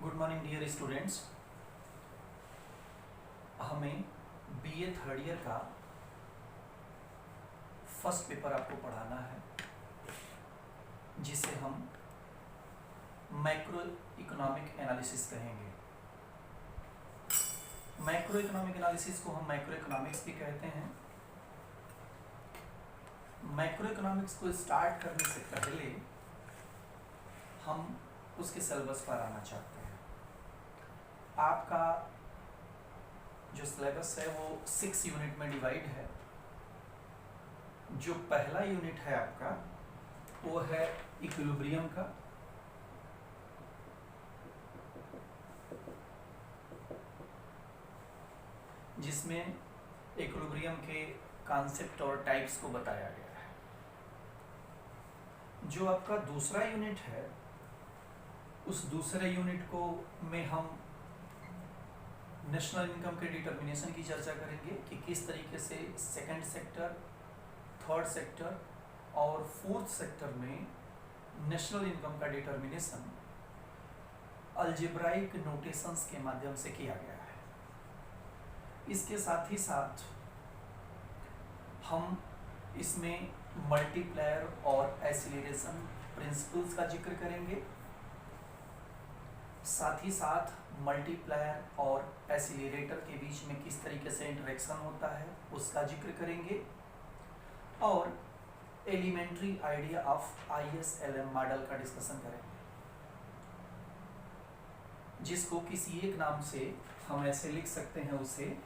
Good morning dear students. हमें BA third year का first paper आपको पढ़ाना है, जिसे हम मैक्रो इकोनॉमिक एनालिसिस कहेंगे। मैक्रो इकोनॉमिक एनालिसिस को हम मैक्रो इकोनॉमिक्स भी कहते हैं। मैक्रो इकोनॉमिक्स को स्टार्ट करने से पहले हम उसके सिलेबस पर आना चाहते हैं। आपका जो सिलेबस है वो 6 यूनिट में डिवाइड है। जो पहला यूनिट है आपका वो है इक्विलिब्रियम का, जिसमें इक्विलिब्रियम के कॉन्सेप्ट और टाइप्स को बताया गया है। जो आपका दूसरा यूनिट है, उस दूसरे यूनिट को में हम नेशनल इनकम के डिटर्मिनेशन की चर्चा करेंगे कि किस तरीके से सेकंड सेक्टर, थर्ड सेक्टर और फोर्थ सेक्टर में नेशनल इनकम का डिटर्मिनेशन अलजेब्राइक नोटेशंस के माध्यम से किया गया है। इसके साथ ही साथ हम इसमें मल्टीप्लायर और एक्सीलरेशन प्रिंसिपल्स का जिक्र करेंगे। साथ ही साथ मल्टीप्लायर और एक्सीलरेटर के बीच में किस तरीके से इंटरेक्शन होता है उसका जिक्र करेंगे, और elementary idea of ISLM model का डिस्कशन करेंगे, जिसको किसी एक नाम से हम ऐसे लिख सकते हैं, उसे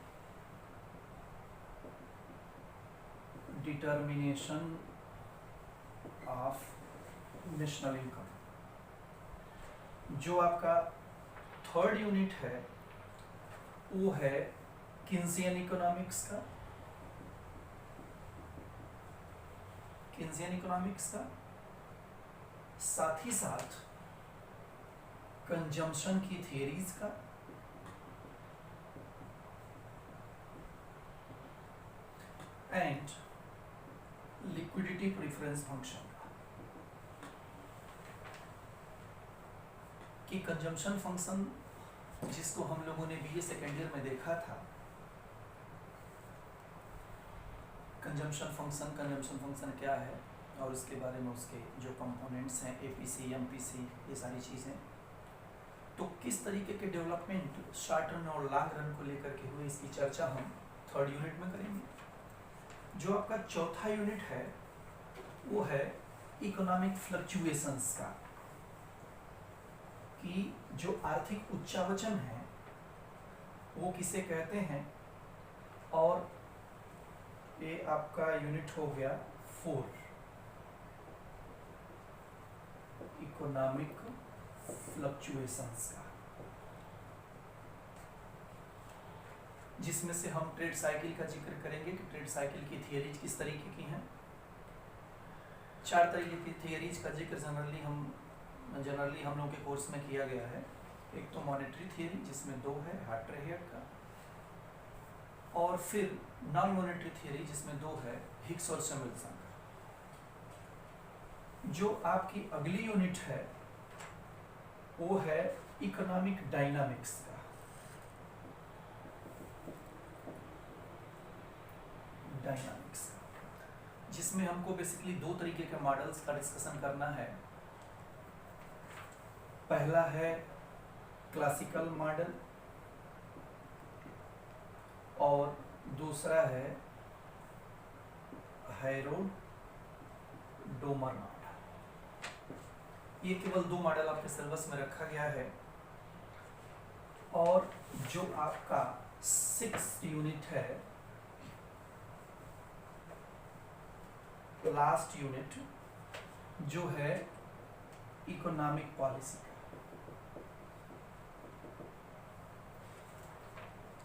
डिटर्मिनेशन ऑफ नेशनल इनकम। जो आपका थर्ड यूनिट है वो है किन्सियन इकोनॉमिक्स का। किन्सियन इकोनॉमिक्स का साथ ही साथ कंजम्पशन की थियरीज का, एंड लिक्विडिटी प्रेफरेंस फंक्शन का। कि कंजम्पशन फंक्शन जिसको हम लोगों ने बीए सेकेंड ईयर में देखा था, कंजम्पशन फंक्शन क्या है और उसके बारे में उसके जो कंपोनेंट्स हैं APC, MPC, ये सारी चीज़ें, तो किस तरीके के डेवलपमेंट शॉर्ट रन और लॉन्ग रन को लेकर के हुए, इसकी चर्चा हम थर्ड यूनिट में करेंगे। जो आपका चौथा यूनिट है वो है इकोनॉमिक फ्लक्चुएशंस का, कि जो आर्थिक उच्चावचन है वो किसे कहते हैं, और ये आपका यूनिट हो गया 4, इकोनॉमिक फ्लक्चुएशंस का, जिसमें से हम ट्रेड साइकिल का जिक्र करेंगे कि ट्रेड साइकिल की थियरीज किस तरीके की हैं। 4 तरीके की थियरीज का जिक्र जनरली हम लोगों के कोर्स में किया गया है। एक तो मॉनेटरी थियरी जिसमें 2 है, हार्ट्रे-हेड का, और फिर नॉन मॉनेटरी थियरी जिसमें 2 है, हिक्स और सैमुएल्सन का। जो आपकी अगली यूनिट है वो है इकोनॉमिक डायनामिक्स का। डायनामिक्स का, जिसमें हमको बेसिकली 2 तरीके के मॉडल्स का डिस्कशन करना है। पहला है क्लासिकल मॉडल और दूसरा है हैरोल्ड-डोमर मॉडल। ये केवल 2 मॉडल आपके सिलेबस में रखा गया है। और जो आपका 6th यूनिट है, लास्ट यूनिट, जो है इकोनॉमिक पॉलिसी का।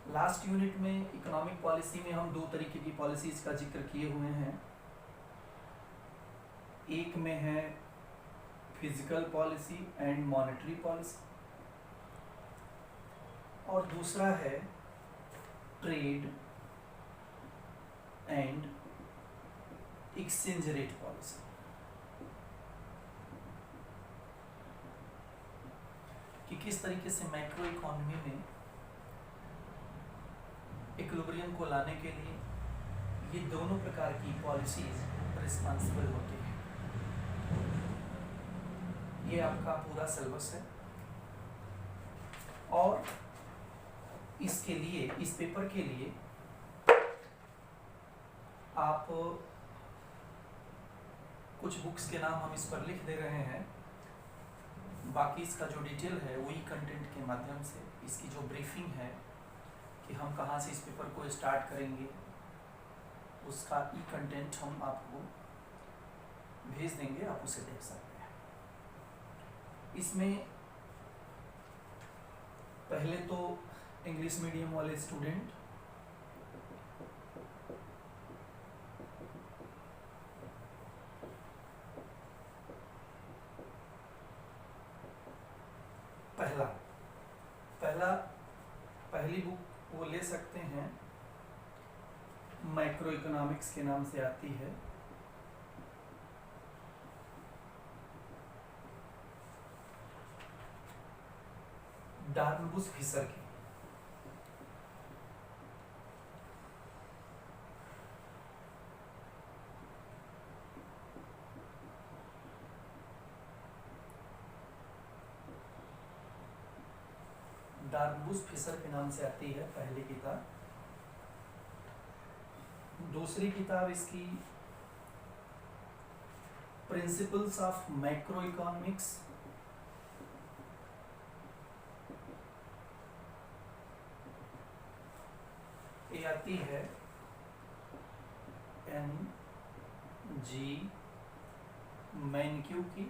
लास्ट यूनिट में इकोनॉमिक पॉलिसी में हम 2 तरीके की पॉलिसीज का जिक्र किए हुए हैं। एक में है physical policy and monetary policy, और दूसरा है trade and exchange rate policy. कि किस तरीके से मैक्रो इकोनॉमी में इक्विलिब्रियम को लाने के लिए ये दोनों प्रकार की पॉलिसीज रिस्पॉन्सिबल होती हैं। ये आपका पूरा सिलेबस है और इसके लिए, इस पेपर के लिए आप कुछ बुक्स के नाम हम इस पर लिख दे रहे हैं, बाकी इसका जो डिटेल है वही कंटेंट के माध्यम से इसकी जो ब्रीफिंग है कि हम कहाँ से इस पेपर को स्टार्ट करेंगे, उसका ई कंटेंट हम आपको भेज देंगे, आप उसे देख सकते हैं। इसमें पहले तो इंग्लिश मीडियम वाले स्टूडेंट पहली बुक वो ले सकते हैं, मैक्रो इकोनॉमिक्स के नाम से आती है। डार्नबुश फिशर की। डार्नबुश फिशर के नाम से आती है पहली किताब। दूसरी किताब इसकी प्रिंसिपल्स ऑफ मैक्रो इकोनॉमिक्स, ये आती है NG मैनक्यू की।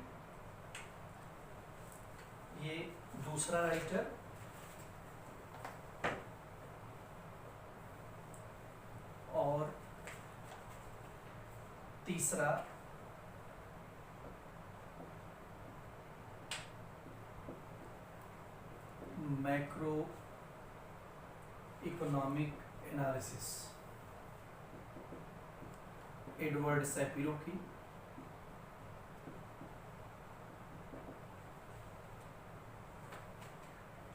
ये दूसरा राइटर। और तीसरा मैक्रो इकोनॉमिक एनालिसिस, एडवर्ड सैपिरो की।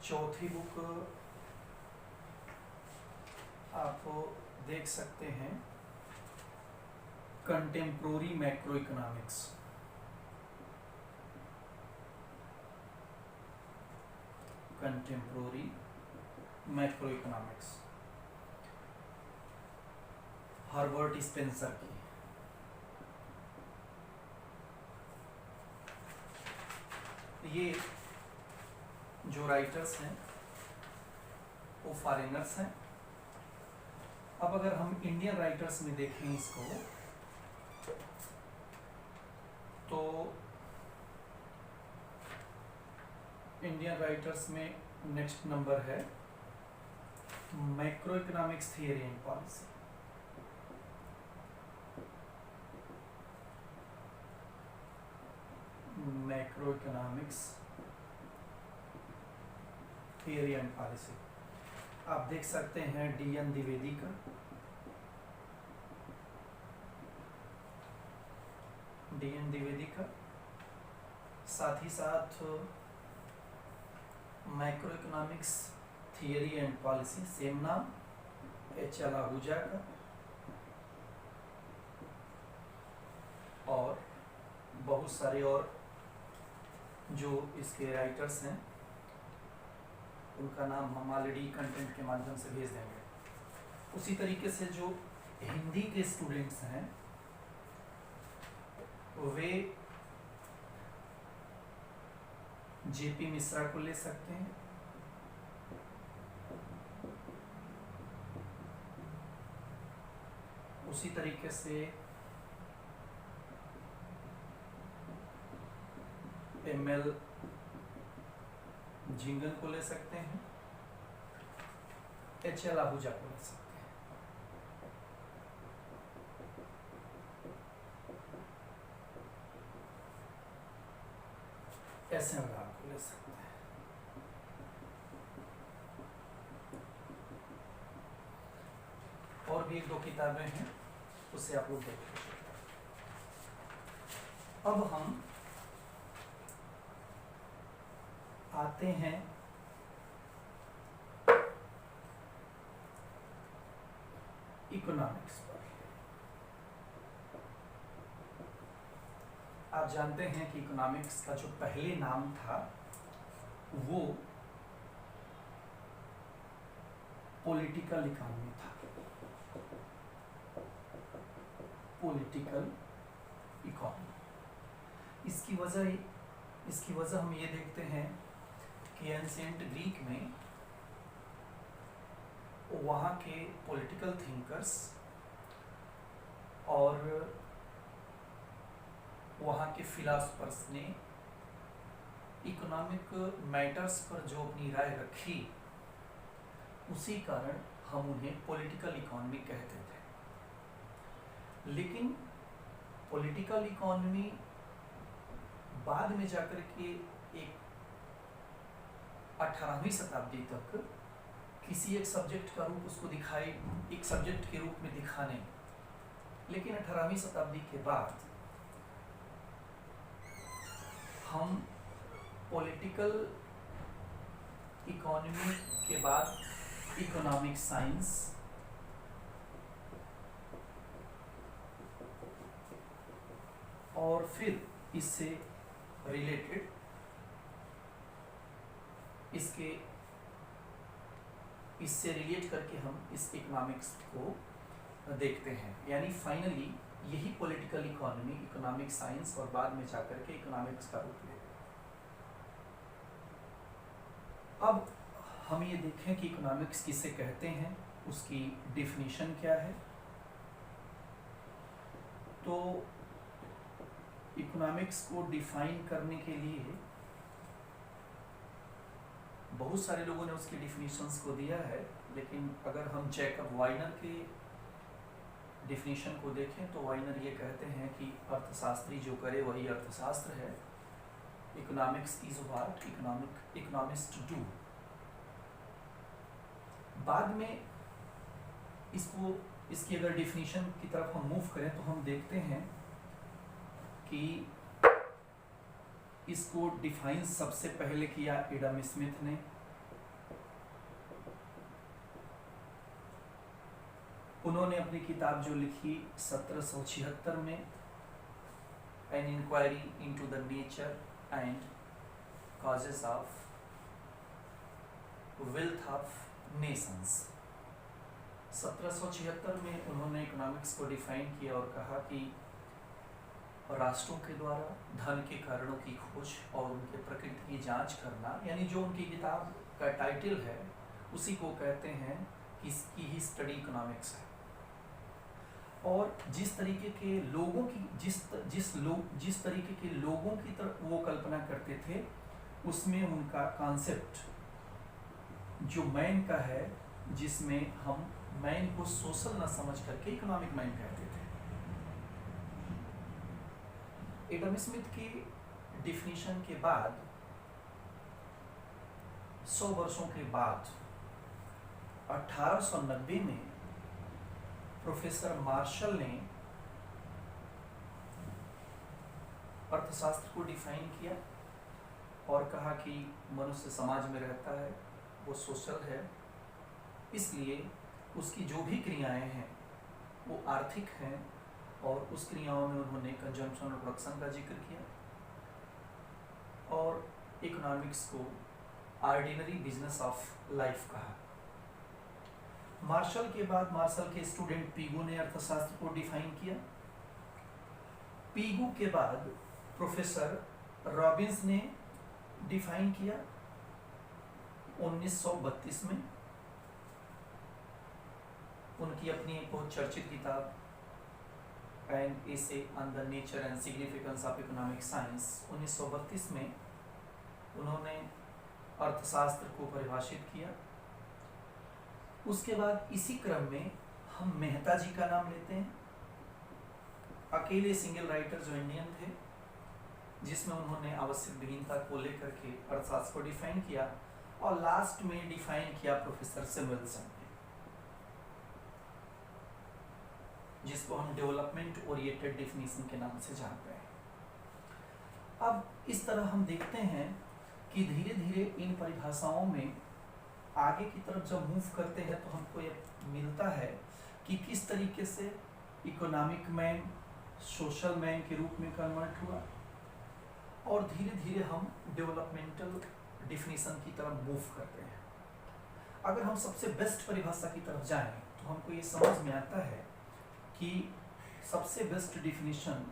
चौथी बुक आप देख सकते हैं, contemporary macro economics. Contemporary macro economics, Herbert Spencer की। ये जो राइटर्स हैं वो फॉरेनर्स हैं। अब अगर हम इंडियन राइटर्स में देखें इसको, तो इंडियन राइटर्स में नेक्स्ट नंबर है macro economics theory and policy. Macro economics theory and policy आप देख सकते हैं DN द्विवेदी का। DN द्विवेदी का, साथ ही साथ macro economics theory and policy, same नाम, HL आहूजा का। और बहुत सारे और जो इसके राइटर्स हैं उनका नाम हम ऑलरेडी कंटेंट के माध्यम से भेज देंगे। उसी तरीके से जो हिंदी के स्टूडेंट्स हैं वे JP मिश्रा को ले सकते हैं। उसी तरीके से ML झिंगन को ले सकते हैं, HL आहूजा को ले सकते हैं। SM राव को ले सकते हैं। और भी 1-2 किताबें हैं, उससे आप लोग देख लीजिए। अब हम आते हैं इकोनॉमिक्स पर। आप जानते हैं कि इकोनॉमिक्स का जो पहले नाम था वो पॉलिटिकल इकोनॉमी था। Political economy. इसकी वजह हम ये देखते हैं कि एंशिएंट ग्रीक में वहाँ के पॉलिटिकल थिंकर्स और वहाँ के फिलासफर्स ने इकोनॉमिक मैटर्स पर जो अपनी राय रखी, उसी कारण हम उन्हें पॉलिटिकल इकोनॉमी कहते थे। लेकिन पॉलिटिकल इकोनॉमी बाद में जाकर के एक 18वीं शताब्दी तक किसी एक सब्जेक्ट का रूप उसको दिखाई, एक सब्जेक्ट के रूप में दिखाने। लेकिन 18वीं शताब्दी के बाद हम पॉलिटिकल इकोनॉमी के बाद इकोनॉमिक साइंस और फिर इससे रिलेटेड इससे रिलेट करके हम इस इकोनॉमिक्स को देखते हैं। यानी फाइनली यही पॉलिटिकल इकोनॉमी इकोनॉमिक साइंस और बाद में जाकर के इकोनॉमिक्स का रूप लेते हैं। अब हम ये देखें कि इकोनॉमिक्स किसे कहते हैं, उसकी डेफिनेशन क्या है। तो इकोनॉमिक्स को डिफाइन करने के लिए बहुत सारे लोगों ने उसकी डेफिनेशंस को दिया है, लेकिन अगर हम जैकब वाइनर के डेफिनेशन को देखें तो वाइनर ये कहते हैं कि अर्थशास्त्री जो करे वही अर्थशास्त्र है। Economics is what economist do. बाद में इसकी अगर डेफिनेशन की तरफ हम मूव करें तो हम देखते हैं कि इसको डिफाइन सबसे पहले किया एडम स्मिथ ने। उन्होंने अपनी किताब जो लिखी 1776 में, an inquiry into the nature and causes of wealth of nations. 1776 में उन्होंने इकोनॉमिक्स को डिफाइन किया और कहा कि राष्ट्रों के द्वारा धन के कारणों की खोज और उनके प्रकृति की जांच करना, यानी जो उनकी किताब का टाइटल है उसी को कहते हैं कि इसकी ही स्टडी इकोनॉमिक्स है। और जिस तरीके के लोगों की जिस तरीके के लोगों की तरफ वो कल्पना करते थे, उसमें उनका कॉन्सेप्ट जो मैन का है, जिसमें हम मैन को सोशल न समझ करके इकोनॉमिक मैन कहते थे। एडम स्मिथ की डिफिनीशन के बाद 100 वर्षों के बाद 1890 में प्रोफेसर मार्शल ने अर्थशास्त्र को डिफाइन किया और कहा कि मनुष्य समाज में रहता है, वो सोशल है, इसलिए उसकी जो भी क्रियाएं हैं वो आर्थिक हैं। और उस क्रियाओं में उन्होंने कंजम्पशन और प्रोडक्शन का जिक्र किया और इकोनॉमिक्स को ऑर्डिनरी बिजनेस ऑफ लाइफ कहा। मार्शल के बाद मार्शल के स्टूडेंट पीगू ने अर्थशास्त्र को डिफाइन किया। पीगू के बाद प्रोफेसर रॉबिन्स ने डिफाइन किया 1932 में। उनकी अपनी एक बहुत चर्चित किताब and essay on the nature and significance of economic science 1932 में उन्होंने अर्थशास्त्र को परिभाषित किया। उसके बाद इसी क्रम में हम मेहता जी का नाम लेते हैं, अकेले सिंगल राइटर जो इंडियन थे, जिसमें उन्होंने आवश्यक विहीनता को लेकर के अर्थशास्त्र को डिफाइन किया और लास्ट में डिफाइन किया प्रोफेसर सैमुअलसन ने, जिसको हम डेवलपमेंट ओरिएंटेड डेफिनेशन के नाम से जानते हैं। अब इस तरह हम देखते हैं कि धीरे धीरे इन परिभाषाओं में आगे की तरफ जब मूव करते हैं तो हमको ये मिलता है कि किस तरीके से इकोनॉमिक मैन सोशल मैन के रूप में कन्वर्ट हुआ और धीरे धीरे हम डेवलपमेंटल डिफिनीशन की तरफ मूव करते हैं। अगर हम सबसे बेस्ट परिभाषा की तरफ जाएं तो हमको ये समझ में आता है कि सबसे बेस्ट डिफिनीशन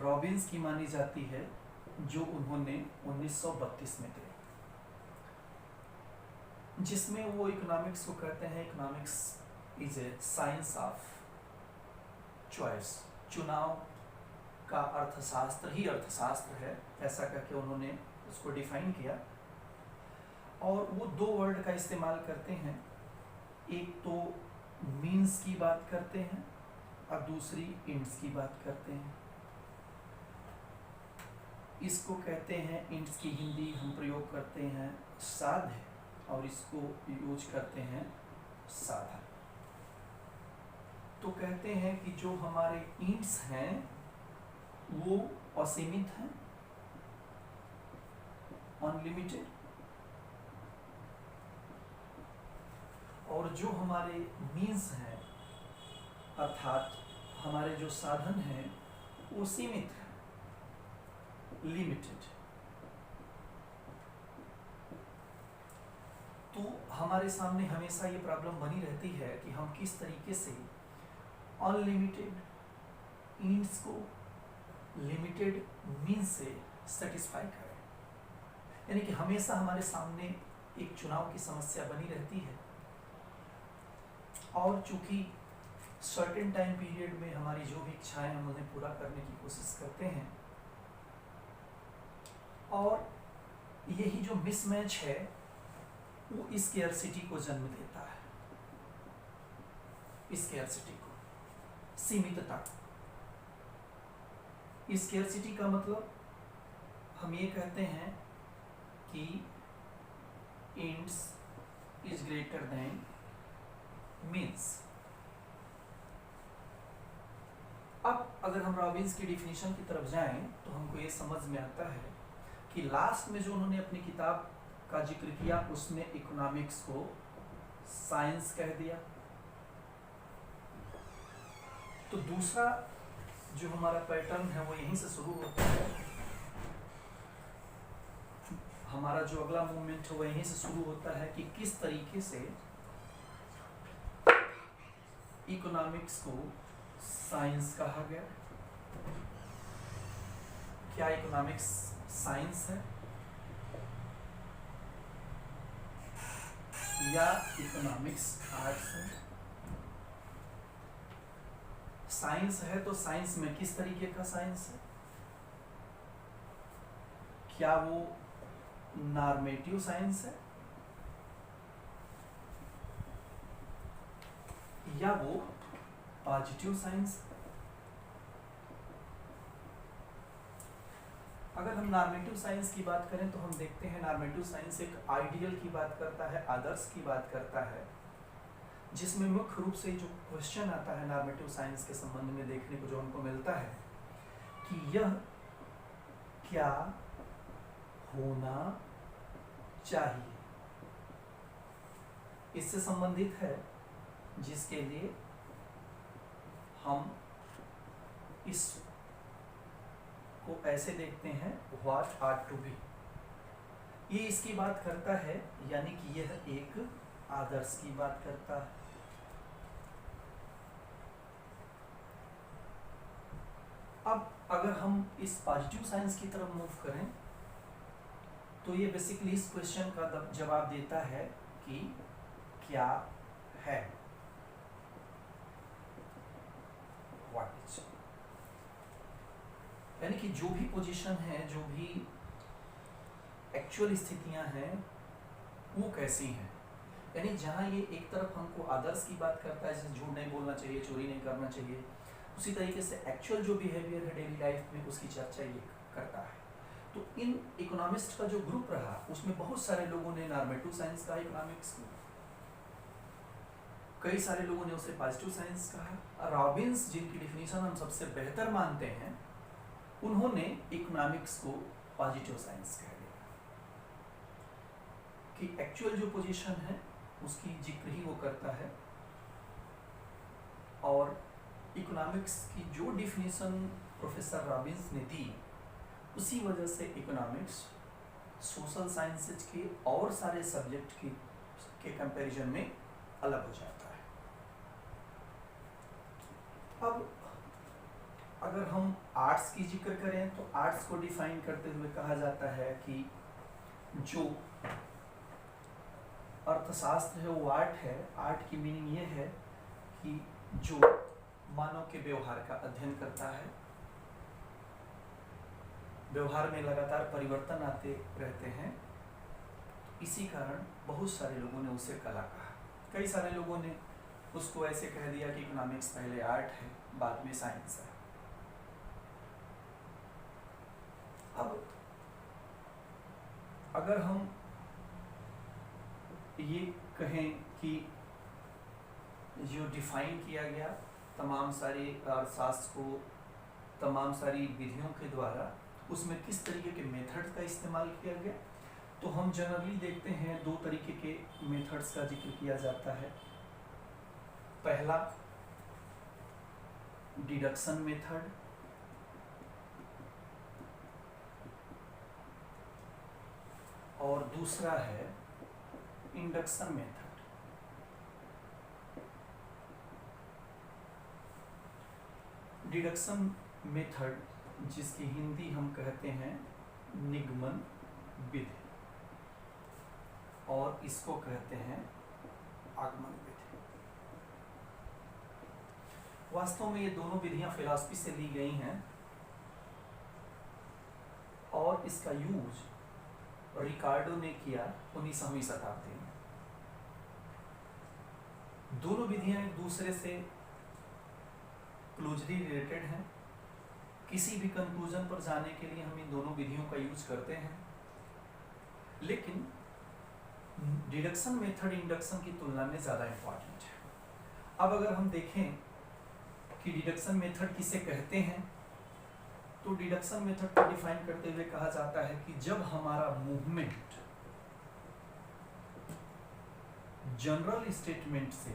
रॉबिन्स की मानी जाती है, जो उन्होंने 1932 में दी, जिसमें वो इकोनॉमिक्स को कहते हैं economics is a science of choice. चुनाव का अर्थशास्त्र ही अर्थशास्त्र है, ऐसा करके उन्होंने उसको डिफाइन किया। और वो दो वर्ड का इस्तेमाल करते हैं, एक तो मीन्स की बात करते हैं और दूसरी इंड्स की बात करते हैं। इसको कहते हैं, इंड्स की हिंदी हम प्रयोग करते हैं साध्य और इसको यूज करते हैं साधन। तो कहते हैं कि जो हमारे इंड्स हैं वो असीमित हैं, अनलिमिटेड, और जो हमारे मीन्स हैं अर्थात हमारे जो साधन हैं वो सीमित है, लिमिटेड। तो हमारे सामने हमेशा ये प्रॉब्लम बनी रहती है कि हम किस तरीके से अनलिमिटेड इंड्स को लिमिटेड मीन्स से सेटिस्फाई करें। यानी कि हमेशा हमारे सामने एक चुनाव की समस्या बनी रहती है और चूंकि सर्टेन टाइम पीरियड में हमारी जो भी इच्छाएं हम उन्हें पूरा करने की कोशिश करते हैं, और यही जो मिसमैच है वो स्केर्सिटी को जन्म देता है, स्केर्सिटी को, सीमितता। स्केर्सिटी का मतलब हम ये कहते हैं कि ends is greater than means. अब अगर हम रॉबिन्स की डिफिनीशन की तरफ जाएं तो हमको ये समझ में आता है कि लास्ट में जो उन्होंने अपनी किताब का जिक्र किया उसमें इकोनॉमिक्स को साइंस कह दिया। तो दूसरा जो हमारा पैटर्न है वो यहीं से शुरू होता है, हमारा जो अगला मूवमेंट है वो यहीं से शुरू होता है कि किस तरीके से इकोनॉमिक्स को साइंस कहा गया। क्या इकोनॉमिक्स साइंस है या इकोनॉमिक्स आर्ट्स है? साइंस है तो साइंस में किस तरीके का साइंस है? क्या वो नॉर्मेटिव साइंस है या वो पॉजिटिव साइंस है? अगर हम नॉर्मेटिव साइंस की बात करें तो हम देखते हैं नॉर्मेटिव साइंस एक आइडियल की बात करता है, आदर्श की बात करता है, जिसमें मुख्य रूप से जो क्वेश्चन आता है नॉर्मेटिव साइंस के संबंध में देखने को जो हमको मिलता है कि यह क्या होना चाहिए, इससे संबंधित है, जिसके लिए हम इस को ऐसे देखते हैं व्हाट आर टू बी। ये इसकी बात करता है, यानी कि यह एक आदर्श की बात करता है। अब अगर हम इस पॉजिटिव साइंस की तरफ मूव करें तो ये बेसिकली इस क्वेश्चन का जवाब देता है कि क्या है, व्हाट इज। यानी कि जो भी पोजीशन है, जो भी एक्चुअल स्थितियां हैं वो कैसी हैं। यानी जहां ये एक तरफ हमको आदर्श की बात करता है, जैसे झूठ नहीं बोलना चाहिए, चोरी नहीं करना चाहिए, उसी तरीके से एक्चुअल जो बिहेवियर है डेली लाइफ में उसकी चर्चा ये करता है। तो इन इकोनॉमिस्ट का जो ग्रुप रहा उसमें बहुत सारे लोगों ने नॉर्मेटिव साइंस कहा इकोनॉमिक्स को, कई सारे लोगों ने उसे पॉजिटिव साइंस कहा। रॉबिन्स जिनकी डिफिनीशन हम सबसे बेहतर मानते हैं, उन्होंने इकोनॉमिक्स को पॉजिटिव साइंस कह दिया। कि एक्चुअल जो पोजीशन है उसकी जिक्र ही वो करता है, और इकोनॉमिक्स की जो डिफिनीशन प्रोफेसर रॉबिन्स ने दी उसी वजह से इकोनॉमिक्स सोशल साइंसेज के और सारे सब्जेक्ट के कंपैरिजन में अलग हो जाता है। अब अगर हम आर्ट्स की जिक्र करें तो आर्ट्स को डिफाइन करते हुए कहा जाता है कि जो अर्थशास्त्र है वो आर्ट है। आर्ट की मीनिंग ये है कि जो मानव के व्यवहार का अध्ययन करता है, व्यवहार में लगातार परिवर्तन आते रहते हैं, इसी कारण बहुत सारे लोगों ने उसे कला कहा। कई सारे लोगों ने उसको ऐसे कह दिया कि इकोनॉमिक्स पहले आर्ट है बाद में साइंस है। अब अगर हम ये कहें कि जो डिफाइन किया गया तमाम सारे अर्थशास्त्र को तमाम सारी विधियों के द्वारा, उसमें किस तरीके के मेथड्स का इस्तेमाल किया गया, तो हम जनरली देखते हैं दो तरीके के मेथड्स का जिक्र किया जाता है। पहला डिडक्शन मेथड, और दूसरा है इंडक्शन मेथड। डिडक्शन मेथड, जिसकी हिंदी हम कहते हैं निगमन विधि, और इसको कहते हैं आगमन विधि। वास्तव में ये दोनों विधियां फिलॉसफी से ली गई हैं और इसका यूज रिकार्डो ने किया 19वीं शताब्दी में। दोनों विधियां एक दूसरे से क्लोजली रिलेटेड हैं। किसी भी कंक्लूजन पर जाने के लिए हम इन दोनों विधियों का यूज करते हैं, लेकिन डिडक्शन मेथड इंडक्शन की तुलना में ज़्यादा इम्पॉर्टेंट है। अब अगर हम देखें कि डिडक्शन मेथड किसे कहते हैं, तो डिडक्शन मेथड को डिफाइन करते हुए कहा जाता है कि जब हमारा मूवमेंट जनरल स्टेटमेंट से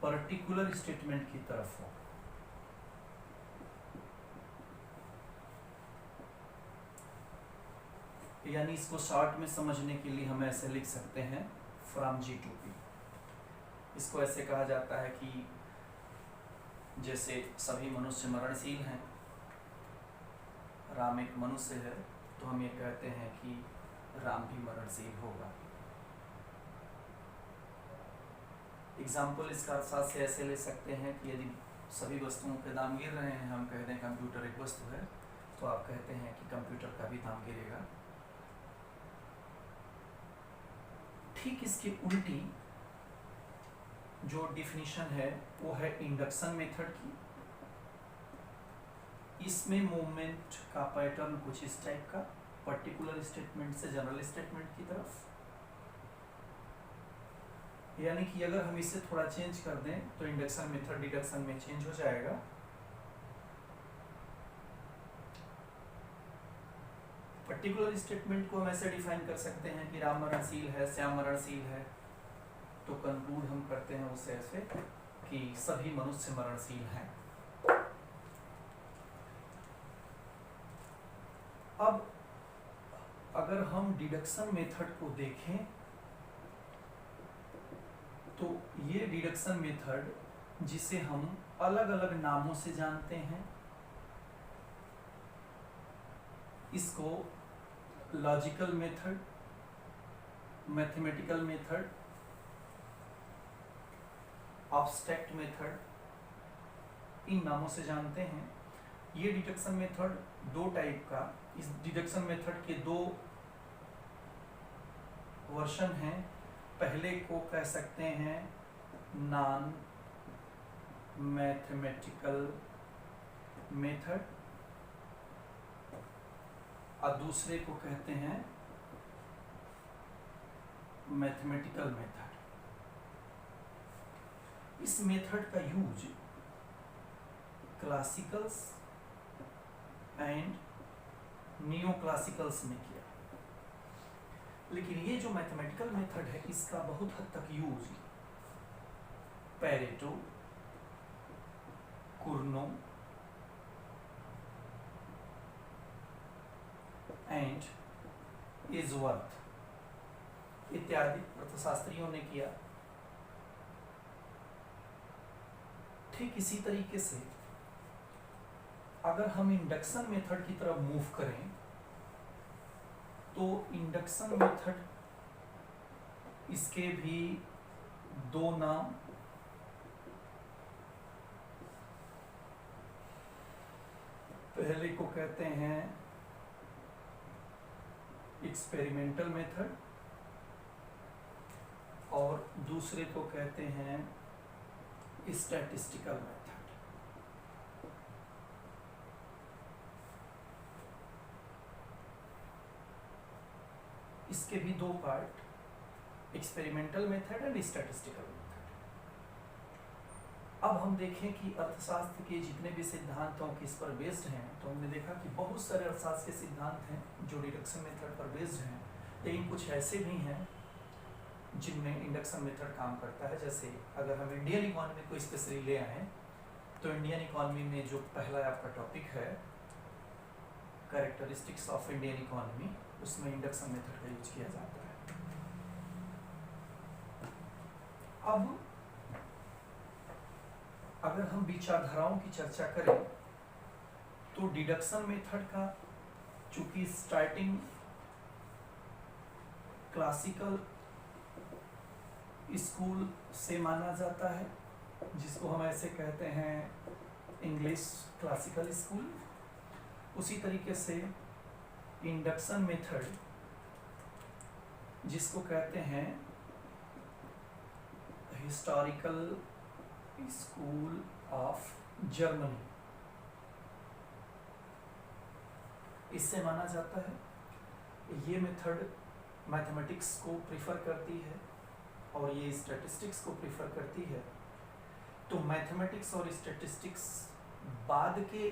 पर्टिकुलर स्टेटमेंट की तरफ हो, यानी इसको शॉर्ट में समझने के लिए हम ऐसे लिख सकते हैं फ्रॉम जी टू पी। इसको ऐसे कहा जाता है कि जैसे सभी मनुष्य मरणशील हैं, राम एक मनुष्य है, तो हम ये कहते हैं कि राम भी मरणशील होगा। एग्जाम्पल इसका अर्थात से ऐसे ले सकते हैं कि यदि सभी वस्तुओं के दाम गिर रहे हैं, हम कहते हैं कंप्यूटर एक वस्तु है, तो आप कहते हैं कि कंप्यूटर का भी दाम गिरेगा। ठीक इसकी उल्टी जो डिफिनीशन है वो है इंडक्शन मेथड की। इसमें मूवमेंट का पैटर्न कुछ इस टाइप का, पर्टिकुलर स्टेटमेंट से जनरल स्टेटमेंट की तरफ, यानी कि अगर हम इसे थोड़ा चेंज कर दें तो इंडक्शन मेथड डिडक्शन में चेंज हो जाएगा। पर्टिकुलर स्टेटमेंट को हम ऐसे डिफाइन कर सकते हैं कि राम मरणशील है, श्याम मरणशील है, तो कंक्लूड हम करते हैं उसे ऐसे कि सभी मनुष्य मरणशील हैं। अब अगर हम डिडक्शन मेथड को देखें तो ये डिडक्शन मेथड, जिसे हम अलग अलग नामों से जानते हैं, इसको logical method, mathematical method, abstract method, इन नामों से जानते हैं। ये डिडक्शन मेथड दो टाइप का, इस डिडक्शन मेथड के दो वर्जन हैं। पहले को कह सकते हैं नॉन मैथमेटिकल मेथड और दूसरे को कहते हैं मैथमेटिकल मेथड। इस मेथड का use classicals and neo classicals में किया। लेकिन ये जो मैथमेटिकल मेथड है इसका बहुत हद तक यूज पेरेटो, कुर्नो एंड इजवर्थ इत्यादि अर्थशास्त्रियों ने किया। ठीक इसी तरीके से अगर हम इंडक्शन मेथड की तरफ मूव करें तो इंडक्शन मेथड, इसके भी दो नाम, पहले को कहते हैं एक्सपेरिमेंटल मेथड और दूसरे को कहते हैं स्टैटिस्टिकल मेथड। इसके भी दो part, experimental method and statistical method. अब हम देखें कि अर्थशास्त्र के जितने भी सिद्धांत हों किस पर बेस्ड हैं, तो हमने देखा कि बहुत सारे अर्थशास्त्र के सिद्धांत हैं जो डिडक्शन मेथड पर बेस्ड हैं, लेकिन कुछ ऐसे भी हैं जिनमें इंडक्शन मेथड काम करता है। जैसे अगर हम इंडियन इकोनॉमी को स्पेशली ले आए तो इंडियन इकोनॉमी में जो पहला आपका टॉपिक है कैरेक्टरिस्टिक्स ऑफ इंडियन इकोनॉमी, उसमें इंडक्शन मेथड का यूज किया जाता है। अब अगर हम विचारधाराओं की चर्चा करें तो डिडक्शन मेथड का चूंकि स्टार्टिंग क्लासिकल स्कूल से माना जाता है, जिसको हम ऐसे कहते हैं इंग्लिश क्लासिकल स्कूल, उसी तरीके से इंडक्शन मेथड जिसको कहते हैं हिस्टोरिकल स्कूल ऑफ जर्मनी, इससे माना जाता है। ये मेथड मैथमेटिक्स को प्रीफर करती है और ये स्टैटिस्टिक्स को प्रीफर करती है। तो मैथमेटिक्स और स्टैटिस्टिक्स बाद के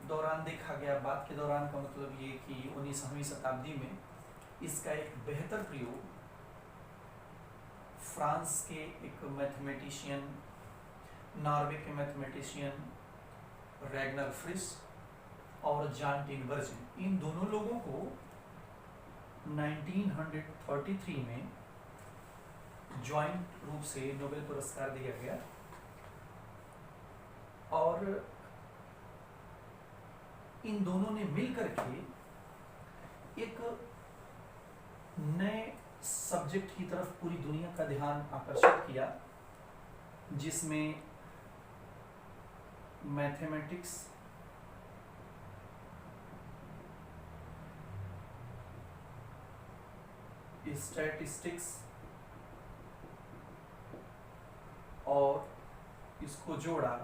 दौरान देखा गया, बाद के दौरान का मतलब ये कि 19वीं शताब्दी में इसका एक बेहतर प्रयोग फ्रांस के एक मैथमेटिशियन, नॉर्वे के मैथमेटिशियन रैगनर फ्रिश और जॉन टिनबर्जन, इन दोनों लोगों को 1933 में ज्वाइंट रूप से नोबेल पुरस्कार दिया गया। और इन दोनों ने मिलकर के एक नए सब्जेक्ट की तरफ पूरी दुनिया का ध्यान आकर्षित किया, जिसमें मैथमेटिक्स, स्टैटिस्टिक्स और इसको जोड़ा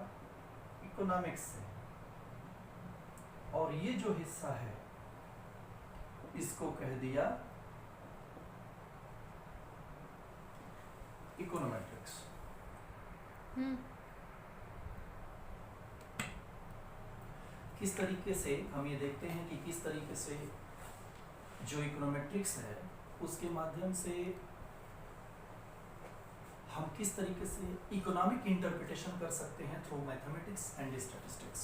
इकोनॉमिक्स से, और ये जो हिस्सा है इसको कह दिया इकोनोमेट्रिक्स। किस तरीके से हम ये देखते हैं कि किस तरीके से जो इकोनोमेट्रिक्स है उसके माध्यम से हम किस तरीके से इकोनॉमिक इंटरप्रिटेशन कर सकते हैं थ्रू मैथमेटिक्स एंड स्टैटिस्टिक्स।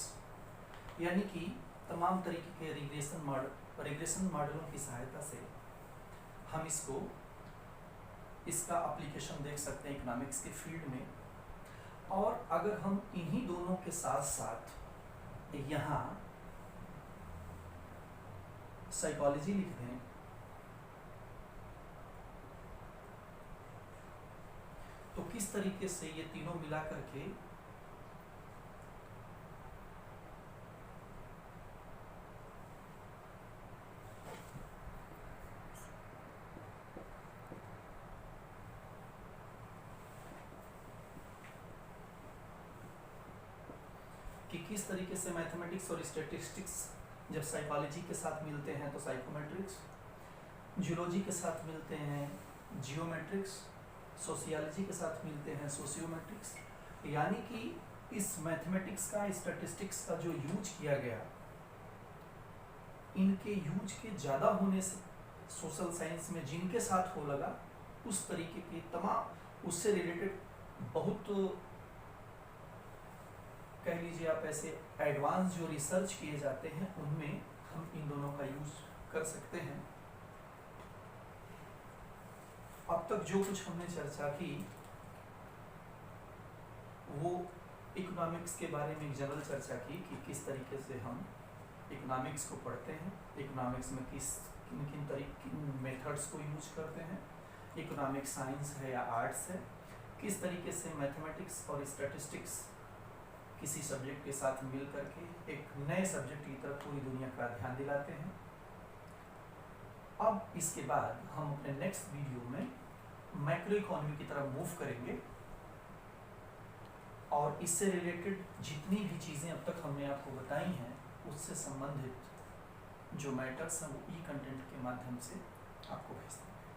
यानी कि तमाम तरीके के रिग्रेशन मॉडलों की सहायता से हम इसका एप्लीकेशन देख सकते हैं इकोनॉमिक्स के फील्ड में। और अगर हम इन्हीं दोनों के साथ साथ यहाँ साइकोलॉजी लिख दें तो किस तरीके से ये तीनों मिला करके किस तरीके से मैथमेटिक्स और स्टैटिस्टिक्स जब साइकोलॉजी के साथ मिलते हैं तो साइकोमेट्रिक्स, जियोलॉजी के साथ मिलते हैं जियोमेट्रिक्स, सोशियोलॉजी के साथ मिलते हैं सोशियोमेट्रिक्स। यानी कि इस मैथमेटिक्स का, स्टैटिस्टिक्स का जो यूज किया गया, इनके यूज के ज़्यादा होने से सोशल साइंस में जिनके साथ हो लगा, उस तरीके की तमाम उससे रिलेटेड बहुत, कह लीजिए आप ऐसे एडवांस जो रिसर्च किए जाते हैं, उनमें हम इन दोनों का यूज कर सकते हैं। अब तक जो कुछ हमने चर्चा की वो इकोनॉमिक्स के बारे में एक जनरल चर्चा की कि किस तरीके से हम इकोनॉमिक्स को पढ़ते हैं, इकोनॉमिक्स में किन किन तरीके मेथड्स को यूज करते हैं, इकोनॉमिक्स साइंस है या आर्ट्स है, किस तरीके से मैथमेटिक्स और स्टैटिस्टिक्स किसी सब्जेक्ट के साथ मिल करके एक नए सब्जेक्ट की तरफ पूरी दुनिया का ध्यान दिलाते हैं। अब इसके बाद हम अपने नेक्स्ट वीडियो में मैक्रो इकोनॉमी की तरफ मूव करेंगे और इससे रिलेटेड जितनी भी चीज़ें अब तक हमने आपको बताई हैं, उससे संबंधित जो मैटर्स हैं वो ई कंटेंट के माध्यम से आपको भेजते हैं।